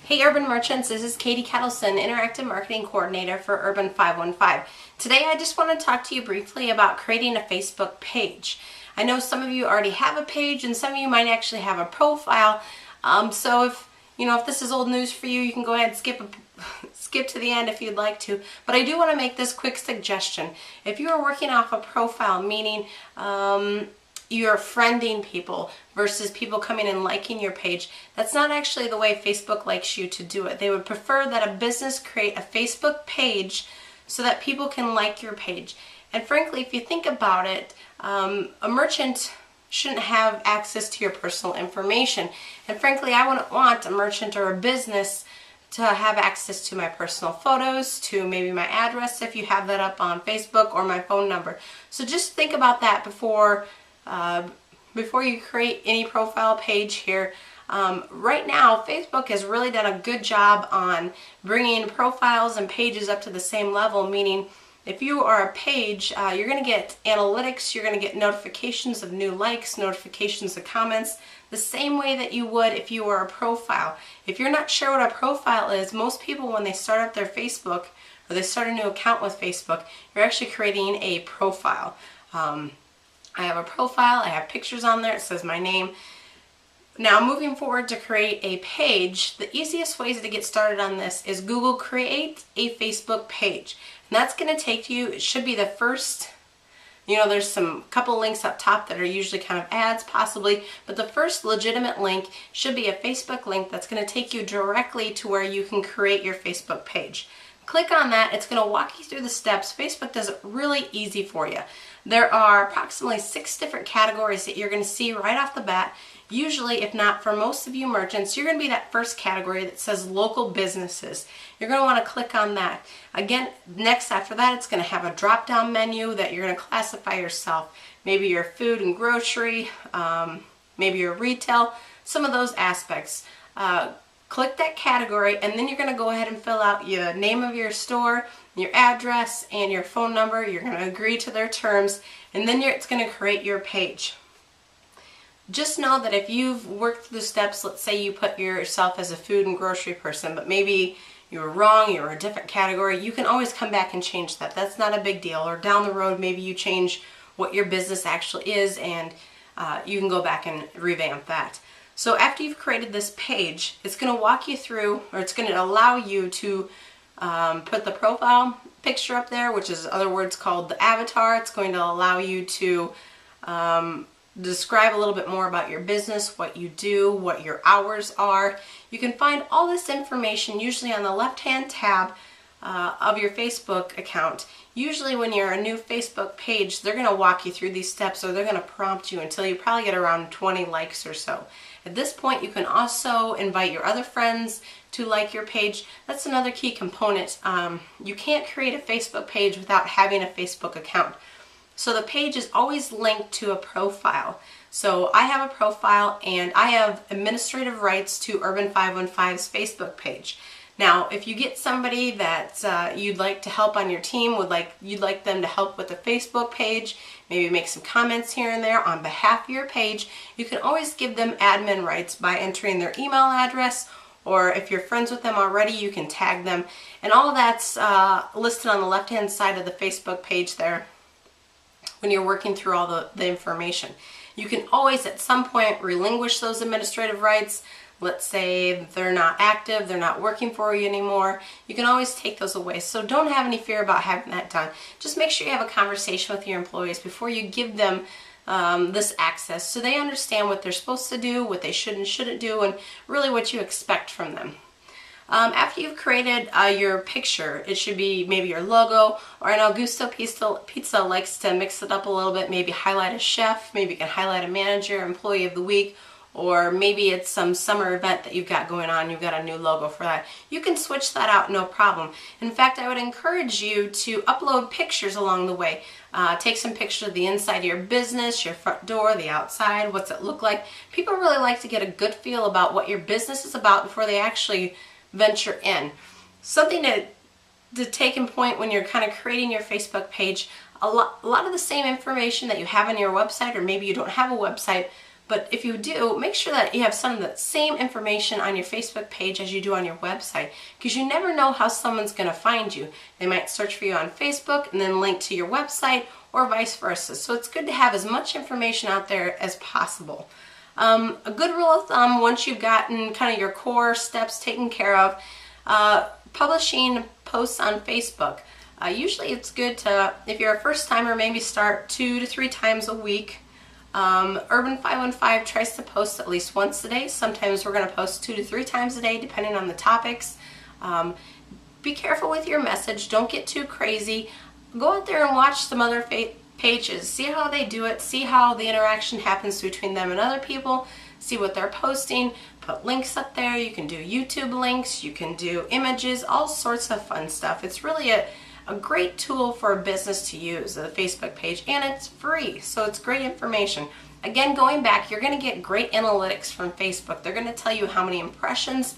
Hey Urban Merchants, this is Katie Kettleson, Interactive Marketing Coordinator for Urban 515. Today I just want to talk to you briefly about creating a Facebook page. I know some of you already have a page and some of you might actually have a profile. So if this is old news for you, you can go ahead and skip to the end if you'd like to. But I do want to make this quick suggestion. If you are working off a profile, meaning you're friending people versus people coming and liking your page, that's not actually the way Facebook likes you to do it. They would prefer that a business create a Facebook page so that people can like your page. And frankly, if you think about it, a merchant shouldn't have access to your personal information. And frankly, I wouldn't want a merchant or a business to have access to my personal photos, to maybe my address if you have that up on Facebook, or my phone number. So just think about that before you create any profile page here. Right now, Facebook has really done a good job on bringing profiles and pages up to the same level, meaning if you are a page, you're going to get analytics, you're going to get notifications of new likes, notifications of comments, the same way that you would if you were a profile. If you're not sure what a profile is, most people when they start up their Facebook or they start a new account with Facebook, you're actually creating a profile. I have a profile, I have pictures on there, it says my name. Now moving forward to create a page, the easiest ways to get started on this is Google create a Facebook page. And that's going to take you, it should be the first, there's some couple links up top that are usually kind of ads possibly, but the first legitimate link should be a Facebook link that's going to take you directly to where you can create your Facebook page. Click on that, it's going to walk you through the steps. Facebook does it really easy for you. There are approximately 6 different categories that you're going to see right off the bat. Usually, if not for most of you merchants, you're going to be that first category that says local businesses. You're going to want to click on that. Again, next after that, it's going to have a drop-down menu that you're going to classify yourself. Maybe your food and grocery, maybe your retail, some of those aspects. Click that category, and then you're going to go ahead and fill out your name of your store, your address, and your phone number. You're going to agree to their terms, and then it's going to create your page. Just know that if you've worked through the steps, let's say you put yourself as a food and grocery person, but maybe you were wrong, you were a different category, you can always come back and change that. That's not a big deal. Or down the road, maybe you change what your business actually is, and you can go back and revamp that. So after you've created this page, it's going to walk you through, or it's going to allow you to put the profile picture up there, which is other words called the avatar. It's going to allow you to describe a little bit more about your business, what you do, what your hours are. You can find all this information usually on the left-hand tab of your Facebook account. Usually when you're a new Facebook page, they're going to walk you through these steps, or they're going to prompt you until you probably get around 20 likes or so. At this point, you can also invite your other friends to like your page. That's another key component. You can't create a Facebook page without having a Facebook account. So the page is always linked to a profile. So I have a profile and I have administrative rights to Urban 515's Facebook page. Now, if you get somebody that you'd like to help on your team, you'd like them to help with the Facebook page, maybe make some comments here and there on behalf of your page, you can always give them admin rights by entering their email address, or if you're friends with them already, you can tag them. And all of that's listed on the left-hand side of the Facebook page there when you're working through all the information. You can always at some point relinquish those administrative rights. Let's say they're not active, they're not working for you anymore. You can always take those away. So don't have any fear about having that done. Just make sure you have a conversation with your employees before you give them this access, so they understand what they're supposed to do, what they should and shouldn't do, and really what you expect from them. After you've created your picture, it should be maybe your logo, or an Augusto Pizza likes to mix it up a little bit, maybe highlight a chef, maybe you can highlight a manager, employee of the week, or maybe it's some summer event that you've got going on, you've got a new logo for that. You can switch that out, no problem. In fact, I would encourage you to upload pictures along the way. Take some pictures of the inside of your business, your front door, the outside, what's it look like. People really like to get a good feel about what your business is about before they actually venture in. Something to take in point when you're kind of creating your Facebook page, a lot of the same information that you have on your website, or maybe you don't have a website, But if you do, make sure that you have some of the same information on your Facebook page as you do on your website, because you never know how someone's going to find you. They might search for you on Facebook and then link to your website, or vice versa. So it's good to have as much information out there as possible. A good rule of thumb, once you've gotten kind of your core steps taken care of, publishing posts on Facebook. Usually it's good to, if you're a first timer, maybe start 2 to 3 times a week. Urban 515 tries to post at least once a day. Sometimes we're going to post 2 to 3 times a day depending on the topics. Be careful with your message. Don't get too crazy. Go out there and watch some other pages. See how they do it. See how the interaction happens between them and other people. See what they're posting. Put links up there. You can do YouTube links. You can do images. All sorts of fun stuff. It's really a great tool for a business to use, the Facebook page, and it's free, so it's great information. Again, going back, you're going to get great analytics from Facebook. They're going to tell you how many impressions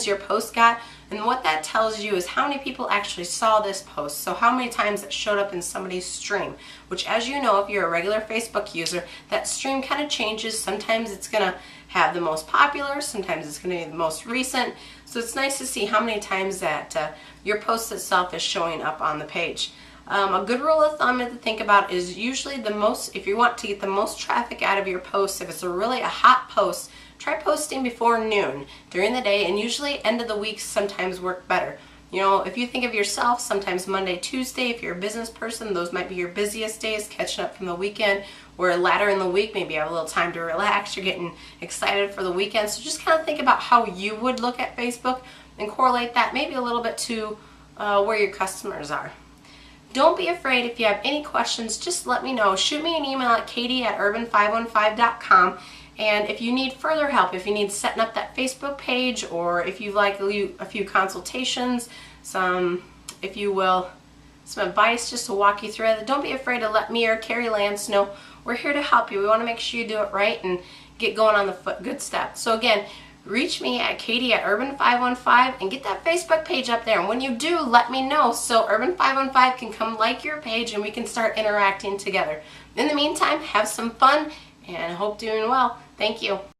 your post got, and what that tells you is how many people actually saw this post, so how many times it showed up in somebody's stream, which, as you know, if you're a regular Facebook user, that stream kind of changes. Sometimes it's going to have the most popular, sometimes it's going to be the most recent, so it's nice to see how many times that your post itself is showing up on the page. A good rule of thumb to think about is usually if you want to get the most traffic out of your post, if it's really a hot post, try posting before noon during the day, and usually end of the week sometimes work better. You know, if you think of yourself, sometimes Monday, Tuesday, if you're a business person, those might be your busiest days, catching up from the weekend, or later in the week, maybe you have a little time to relax, you're getting excited for the weekend. So just kind of think about how you would look at Facebook and correlate that maybe a little bit to where your customers are. Don't be afraid. If you have any questions, just let me know. Shoot me an email at katie@urban515.com. And if you need further help, if you need setting up that Facebook page, or if you'd like a few consultations, some advice just to walk you through it, don't be afraid to let me or Carrie Lance know. We're here to help you. We want to make sure you do it right and get going on the good step. So again, reach me at katie@urban515 and get that Facebook page up there. And when you do, let me know so Urban515 can come like your page and we can start interacting together. In the meantime, have some fun and I hope doing well. Thank you.